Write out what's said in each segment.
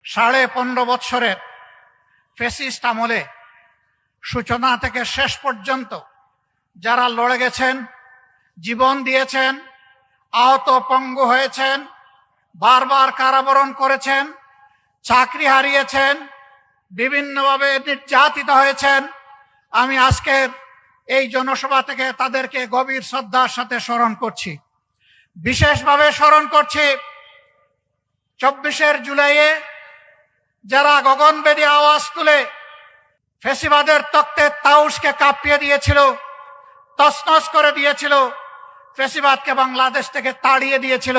15.5 বৎসরের ফ্যাসিস্ট আমলে সূচনা থেকে শেষ পর্যন্ত যারা লড়ে গেছেন, জীবন দিয়েছেন, আহত পঙ্গু হয়েছেন, বারবার কারাবরণ করেছেন, চাকরি হারিয়েছেন, বিভিন্নভাবে নির্যাতিত হয়েছেন, আমি আজকের এই জনসভা থেকে তাদেরকে গভীর শ্রদ্ধার সাথে স্মরণ করছি। বিশেষভাবে স্মরণ করছি 24 জুলাইয়ে যারা গগনভেদী আওয়াজ তুলে ফ্যাসিবাদের তক্তে তাউসকে কাঁপিয়ে দিয়েছিল, তছনছ করে দিয়েছিল, ফ্যাসিবাদকে বাংলাদেশ থেকে তাড়িয়ে দিয়েছিল,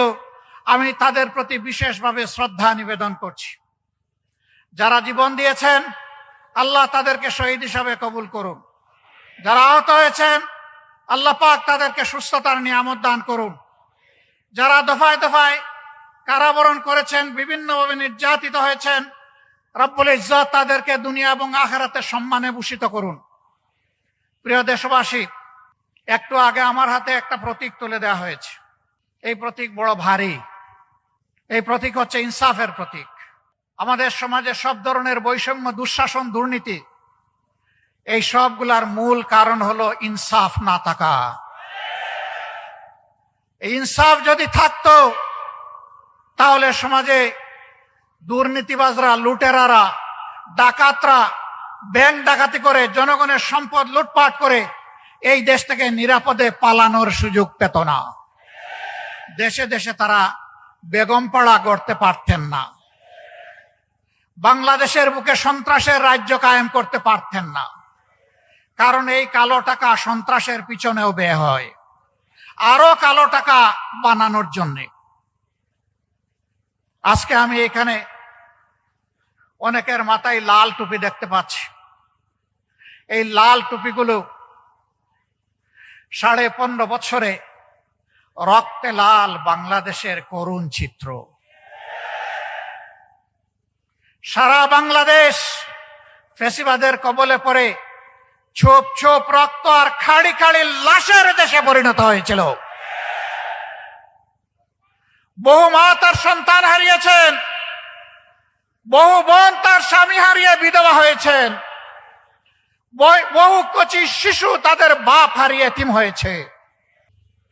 আমি তাদের প্রতি বিশেষভাবে শ্রদ্ধা নিবেদন করছি। যারা জীবন দিয়েছেন, আল্লাহ তাদেরকে শহীদ হিসাবে কবুল করুন। যারা আহত হয়েছেন, আল্লাহ পাক তাদেরকে সুস্থতার নিয়ামত দান করুন। যারা দফায় দফায় কারাবরণ করেছেন, বিভিন্নভাবে নির্যাতিত হয়েছেন, রব্বুল ইজ্জত তাদেরকে দুনিয়া এবং আখিরাতে সম্মানে ভূষিত করুন। প্রিয় দেশবাসী, একটু আগে আমার হাতে একটা প্রতীক তুলে দেওয়া হয়েছে। এই প্রতীক বড় ভারী। এই প্রতীক হচ্ছে ইনসাফের প্রতীক। আমাদের সমাজে সব ধরনের বৈষম্য, দুঃশাসন, দুর্নীতি, এই সবগুলার মূল কারণ হলো ইনসাফ না থাকা। এই ইনসাফ যদি থাকতো তাহলে সমাজে দুর্নীতিবাজরা, লুটেরারা, ডাকাতরা ব্যাংক ডাকাতি করে জনগণের সম্পদ লুটপাট করে এই দেশ থেকে নিরাপদে পালানোর সুযোগ পেত না। দেশে দেশে তারা বেগমপাড়া গড়তে পারতেন না। বাংলাদেশের বুকে সন্ত্রাসের রাজ্য কায়েম করতে পারতেন না। কারণ এই কালো টাকা সন্ত্রাসের পিছনেও ব্যয় হয়, আরো কালো টাকা বানানোর জন্যে। আজকে আমি এখানে অনেকের মাথায় লাল টুপি দেখতে পাচ্ছি। এই লাল টুপিগুলো 15.5 বছরে রক্তে লাল বাংলাদেশের করুণ চিত্র। সারা বাংলাদেশ ফ্যাসিবাদের কবলে পড়ে ছোপ ছোপ রক্ত আর খাড়ি খাড়ি লাশের দেশে পরিণত হয়েছিল। বহু মা তার সন্তান হারিয়েছেন, বহু বোন তার স্বামী হারিয়ে বিধবা হয়েছেন, বহু কচি শিশু তাদের বাপ হারিয়ে এতিম হয়েছে।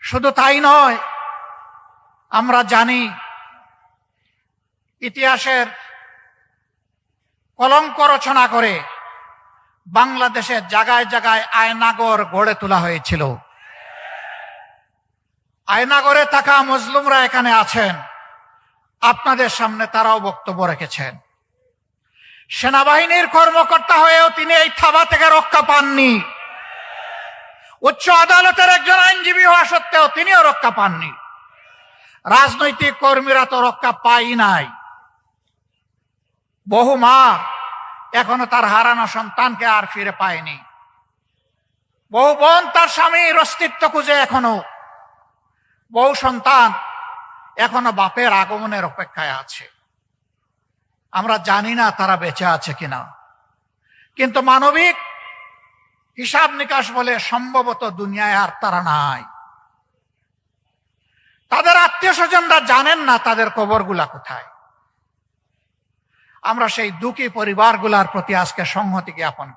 শুধু তাই নয়, আমরা জানি ইতিহাসের কলঙ্ক রচনা করে বাংলাদেশের জায়গায় জায়গায় আয়নাগর গড়ে তোলা হয়েছিল। আয়নাগরে থাকা মজলুমরা এখানে আছেন, আপনাদের সামনে তারাও বক্তব্য রেখেছেন। সেনাবাহিনীর কর্মকর্তা হয়েও তিনি এই থাবা থেকে রক্ষা পাননি। উচ্চ আদালতের একজন আইনজীবী হওয়া সত্ত্বেও তিনিও রক্ষা পাননি। রাজনৈতিক কর্মীরা তো রক্ষা পাই নাই। বহু মা এখনো তার হারানো সন্তানকে আর ফিরে পায়নি। বহু বোন তার স্বামীর অস্তিত্ব খুঁজে এখনো, বহু সন্তান এখনো বাপের আগমনের অপেক্ষায় আছে। আমরা জানি না তারা বেঁচে আছে কিনা, কিন্তু মানবিক হিসাব নিকাশ বলে সম্ভবত দুনিয়ায় আর তারা নাই। তাদের আত্মীয় স্বজনরা জানেন না তাদের কবরগুলা কোথায়। আমরা সেই দুঃখী পরিবারগুলার প্রতি আজকে সংহতি জ্ঞাপন